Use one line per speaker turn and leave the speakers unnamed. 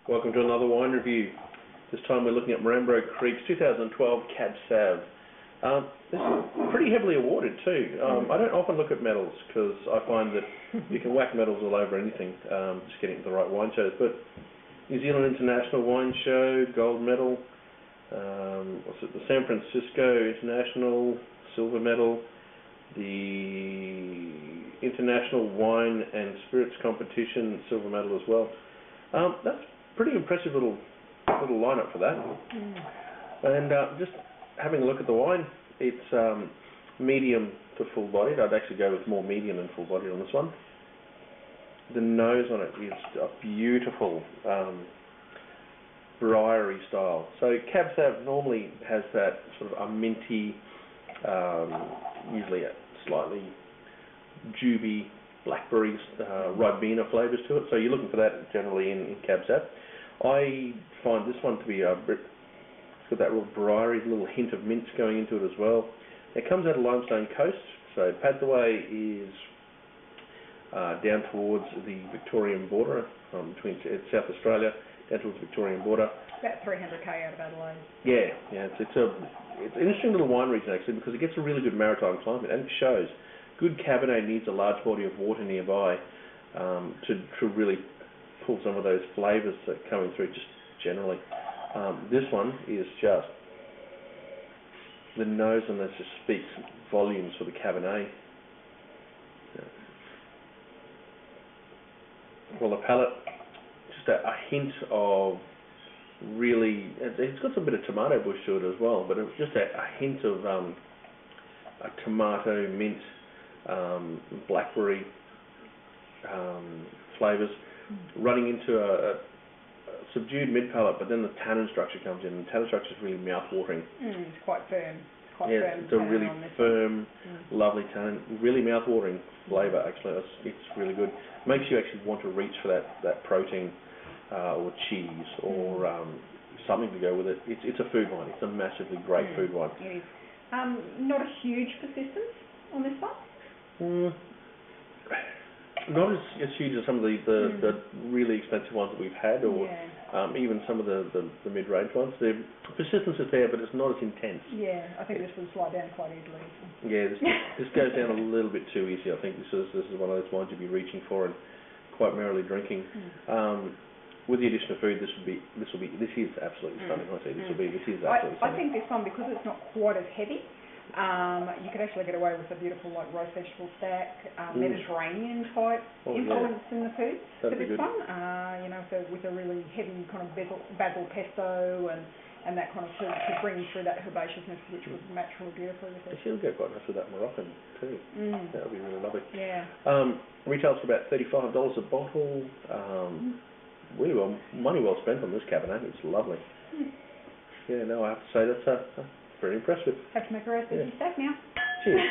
Welcome to another wine review. This time we're looking at Morambro Creek's 2012 Cab Sav. This is pretty heavily awarded too. I don't often look at medals because I find that you can whack medals all over anything, just getting to the right wine shows. But New Zealand International Wine Show, gold medal. The San Francisco International, silver medal. The International Wine and Spirits Competition, silver medal as well. That's pretty impressive little lineup for that. And just having a look at the wine, it's medium to full bodied. I'd actually go with more medium than full bodied on this one. The nose on it is a beautiful briary style. So Cab Sav normally has that sort of a minty, usually a slightly juby, blackberry, Ribena flavours to it. So you're looking for that generally in Cab Sav. I find this one to be it's got that real briary, little hint of mint going into it as well. It comes out of Limestone Coast, so Padthaway is down towards the Victorian border, between South Australia, down towards the Victorian border.
About 300k out of Adelaide.
Yeah, it's an interesting little wine region actually, because it gets a really good maritime climate, and it shows. Good Cabernet needs a large body of water nearby to really pull some of those flavours that are coming through just generally. This one is just, the nose on this just speaks volumes for the Cabernet. Well, the palate, just a hint of really, it's got some bit of tomato bush to it as well, but it's just a hint of a tomato, mint, blackberry flavours running into a subdued mid-palate, but then the tannin structure comes in, and the tannin structure is really mouth-watering.
It's quite firm.
It's a really firm, lovely tannin, really mouth-watering flavour actually. It's really good. Makes you actually want to reach for that protein or cheese or something to go with it. It's a food wine. It's a massively great food wine.
It is. Not a huge persistence on this one?
Not as huge as some of the really expensive ones that we've had, or even some of the mid-range ones. The persistence is there, but it's not as intense.
Yeah, I think this would slide down quite easily.
Yeah, this goes down a little bit too easy. I think this is one of those wines you'd be reaching for and quite merrily drinking. With the addition of food, this is absolutely stunning. This is absolutely stunning.
I think this one, because it's not quite as heavy, you could actually get away with a beautiful roast vegetable stack, Mediterranean type influence in the food for this one. With a really heavy kind of basil pesto and that kind of food to bring through that herbaceousness, which would match really beautifully with it.
She'll go quite nice with that Moroccan too. That would be really lovely.
Yeah.
Retails for about $35 a bottle. Really money well spent on this Cabernet. It's lovely. Yeah, no, I have to say that's very impressive.
Have to make a roast vegetable stack now.
Cheers.